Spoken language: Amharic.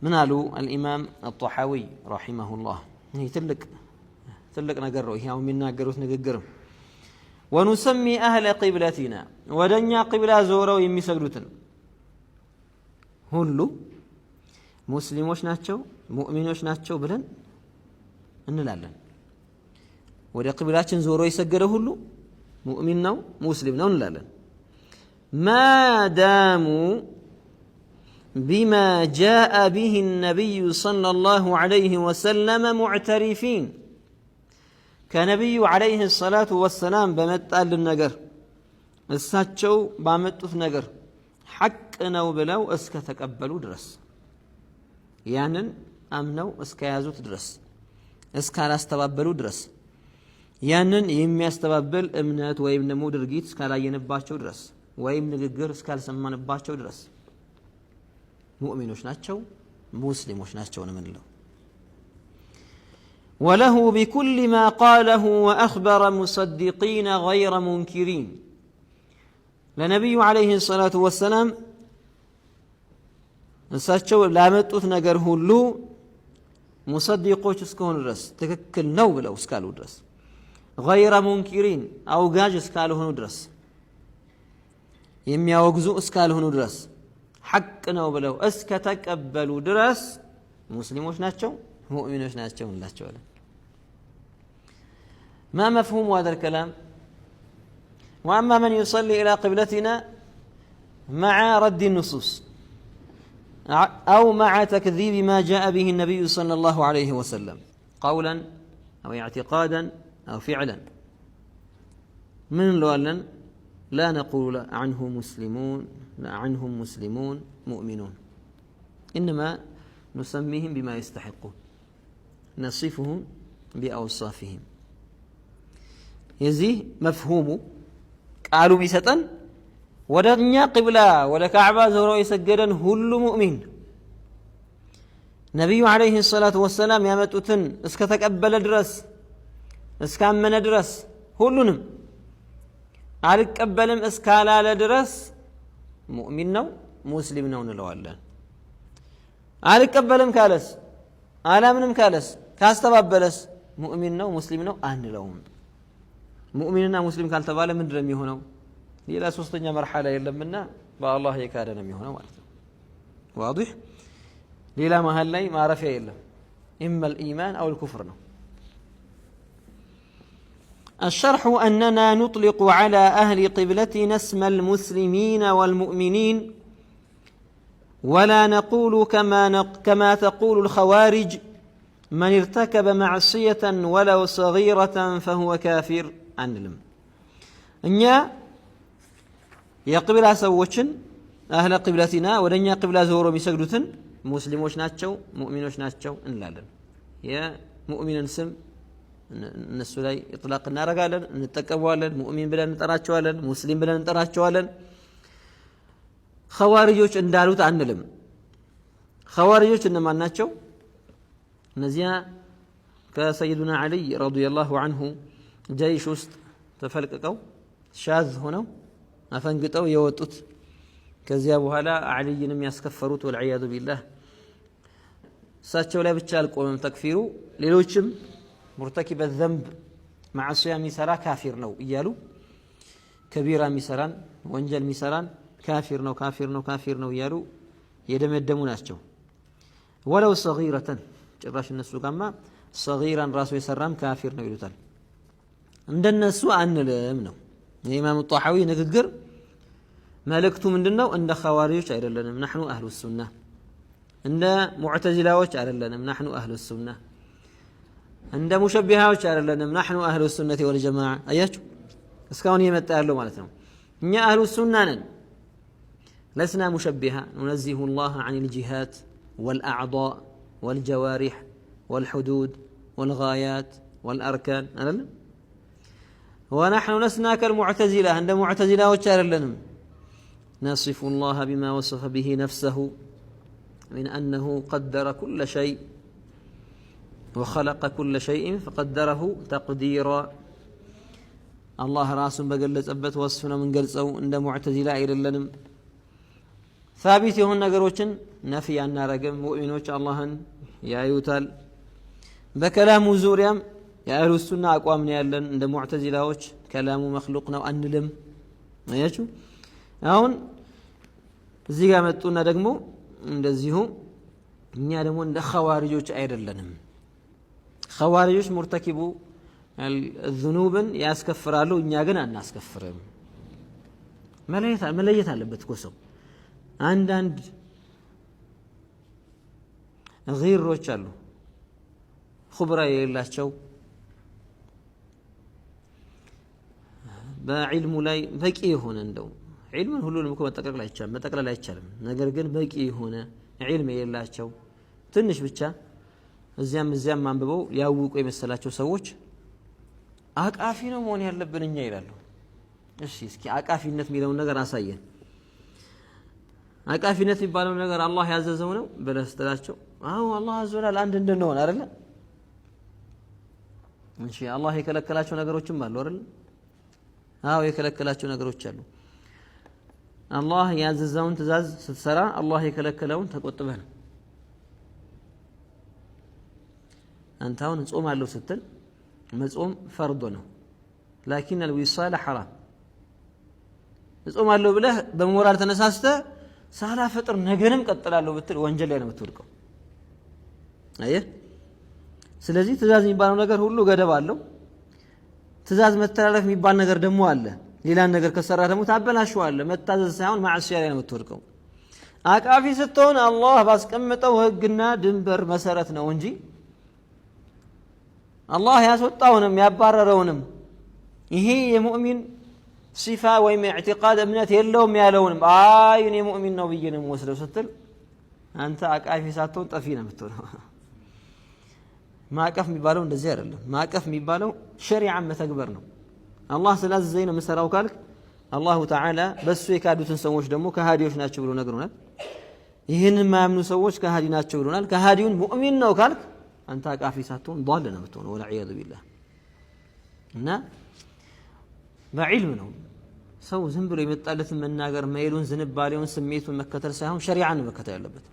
من قالوا الإمام الطحاوي رحمه الله هي تلك نقرأ هي ومنا قروت نقرم ونسمي أهل قبلتنا ودنيا قبلة زورو يمي سجدوتن هلو مسلموش ناتشو مؤمنوش ناتشو بلن እንላለን ወደ ቂብላችን ዞሮ ይሰገደ ሁሉ ሙእሚን ነው ሙስሊም ነው እንላለን ما داموا بما جاء به النبي صلى الله عليه وسلم معترفين كنبي عليه الصلاة والسلام بمطال النجر እሳቸው ባመጡት ነገር ሐቅ ነው ብለው እስከ ተቀበሉ ድረስ ያንን አምነው እስከ ያዙት ድረስ እስካላስተባበሉ ድረስ ያንን የሚያስተባበል እምነት ወይም ደግሞ ድርጊት እስካላየንባቸው ድረስ ወይም ንግግር እስካልሰማንባቸው ድረስ ሙእሚኖች ናቸው ሙስሊሞች ናቸው ነው የምንለው وله بكل ما قاله وأخبر مصدقين غير منكرين لنبي عليه الصلاة والسلام እሳቸው ላመጡት ነገር ሁሉ ሙሰዲቆች እስከሆኑ ድረስ ትክክል ነው ብለው እስካሉ ድረስ غير منكرين አውጋጅ እስካልሆኑ ድረስ የሚያወግዙ እስካልሆኑ ድረስ ሐቅ ነው ብለው እስከ ተቀበሉ ድረስ ሙስሊሞች ናቸው ሙእሚኖች ናቸው እንላቸዋለን ما مفهوم هذا الكلام وأما من يصلي إلى قبلتنا مع رد النصوص أو مع تكذيب ما جاء به النبي صلى الله عليه وسلم قولا أو اعتقادا أو فعلا من لولا لا نقول عنه مسلمون لا عنهم مسلمون مؤمنون إنما نسميهم بما يستحقون نصفهم بأوصافهم يزيه مفهوم قالوا بيستن ودنيا قبلة ولا كعبة زورو يسجدن هل مؤمن نبي عليه الصلاة والسلام يا متوتن اسكتقبل درس اسكامن درس هلونم አልቀበልም እስካላለ ድረስ ሙእሚን ነው ሙስሊም ነው እንለዋለን አልቀበልም ካለስ አላምንም ካለስ ካስተባበለስ ሙእሚን ነው ሙስሊም ነው አንለውም ሙእሚንና ሙስሊም ካልተባለ ምንድነው የሚሆነው ሌላ ሶስተኛ መርሐላ የለምና በአላህ የካደ ነው የሚሆነው ማለት ነው واضح ሌላ መሃል ላይ ማረፊያ የለም إما الإيمان أو الكفر ነው الشرح أننا نطلق على أهل قبلتنا اسم المسلمين والمؤمنين ولا نقول كما تقول الخوارج من ارتكب معصية ولو صغيرة فهو كافر عنلم إنيا يقبل سوتشن أهل قبلتنا ودنيا قبل زورو بيسجدوتن مسلموش ناتشو مؤمنوش ناتشو انلالن يا مؤمن سم እነሱ ላይ ኢጥላቅ እናረጋለን እንተቀበዋለን ሙእሚን ብለን እንጠራቸዋለን ሙስሊም ብለን እንጠራቸዋለን ኸዋሪጆች እንዳሉት አንልም ኸዋሪጆች እነማን ናቸው እነዚያ ከሰይዱና አሊ ረዲየላሁ ዐንሁ ጀይሽ ውስጥ ተፈልቀቀው ሻዝ ሆነው አፈንግጠው የወጡት ከዚያ በኋላ አሊይንም ያስከፈሩት ወልዒያዙ ቢላህ እሳቸው ላይ ብቻ አልቆመም ተክፊሩ ሌሎችም مرتكب الذنب معصية مسرا كافر نو إيالو كبيرة مسران وانجل مسران كافر نو إيالو يدم الدمو ناسجو ولو صغيرة جراش النسو كما صغيرا راسو يسرام كافر نو يلوتال عند النسو عن الامنو الإمام الطحاوي نقر مالكتو من دنو عند خواريوش عيرلنم نحن أهل السنة عند معتزلاوش عيرلنم نحن أهل السنة عند مشبهاوش አይደለንም نحن اهل السنه والجماعه አያችሁ እስካሁን የመጣ ያለው ማለት ነው እኛ اهل السنه ነን لسنا مشبهه ننزه الله عن الجهات والاعضاء والجوارح والحدود والغايات والاركان አይደለም ونحن لسنا كالمعتزله عند معتزلاوش አይደለንም نصف الله بما وصف به نفسه من انه قدر كل شيء وخلق كل شيء فقدره تقديرا الله راس بقلصبت وصفنا من قلصو عند معتزله አይደለንም ثابت የሆኑ ነገሮችን ነፍይ አናረግም ሙእሚኖች አላህን ያዩታል በከላሙ ዙሪያም የአህሉ ሱና አቋም ነው ያለን እንደ ሙዕተዚላዎች ከላሙ መክሉቅ ነው አንልም አያችሁ አሁን እዚህ ጋር መጡና ደግሞ እንደዚሁ እኛ ደግሞ እንደ ኸዋሪጆች አይደለንም ኸዋሪጆች ሙርተኪቡ الذنوبን ያስከፍራሉ እኛ ግን አናስከፍርም መለየት አለበት እኮ ሰው አንዳንድ غيሮች አሉ خبራ የሌላቸው በዕልሙ ላይ በቂ የሆነ እንደው ዒልምን ሁሉንም እኮ መጠቅለል አይቻልም ነገር ግን በቂ የሆነ ዒልም የሌላቸው ትንሽ ብቻ እዚያም አንብበው ያውቁ የመሰላቸው ሰዎች አቃፊ ነው መሆን ያለብን እኛ ይላሉ እሺ እስኪ አቃፊነት የሚለውን ነገር አሳየን አቃፊነት የሚባለው ነገር አላህ ያዘዘው ነው በለስተላቸው አው አላህ አዘዘናል አንድ እንደሆነ አይደል እሺ አላህ የከለከላቸው ነገሮችም አሉ አይደል አው የከለከላቸው ነገሮች አሉ አላህ ያዘዘውን ትእዛዝ ስትሰራ አላህ የከለከለውን ተቆጥበህ ነው አንተ አሁን ጾም አለው ስትል መጾም ፈርድ ነው لكن الوصال حرام ጾም አለው ብለህ በሞራል ተነሳስተ ሳላ ፈጥር ነገንም ቀጥላለሁ ብትል ወንጀል ላይ ነው የምትወድቀው አየህ ስለዚህ ትእዛዝ የሚባለው ነገር ሁሉ ገደብ አለው ትእዛዝ መተላለፍ የሚባል ነገር ደግሞ አለ ሌላ ነገር ከሰራ ደግሞ ታበላሽዋለህ መታዘዝ ሳይሆን ማዕሲያ ላይ ነው የምትወድቀው አቃፊ ስትሆን አላህ ባስቀመጠው ህግና ድንበር መሰረት ነው እንጂ አላህ ያስወጣውንም ያባረረውንም ይሄ የሙእሚን ሲፋ ወይም ኢዕቲቃድ እምነት የለውም ያለውንም አይ እኔ ሙእሚን ነው ብዬ ነው ወስደው ስትል አንተ አቃፊ ሳትሆን ጠፊ ነው የምትሆነው ማቀፍ የሚባለው እንደዚህ አይደለም ማቀፍ የሚባለው ሸሪዓን መተግበር ነው አላህ ስላዘዘኝ ነው መሰራው ካልክ አላሁ ተዓላ በሱ የካዱትን ሰዎች ደግሞ ከሃዲዎች ናቸው ብሎ ነግሮናል ይሄንን ማያምኑ ሰዎች ከሃዲ ናቸው ብሎናል ከሃዲውን ሙእሚን ነው ካልክ አንተ አቃፊ ሳትሆን ضال ነው የምትሆነው ወልዒያዙ ቢላህ እና በዕልም ነው ሰው ዝም ብሎ የመጣለትን መናገር መይሉን ዝንባሌውን ስሜቱን መከተል ሳይሆን ሸሪዓን መከተል ያለበት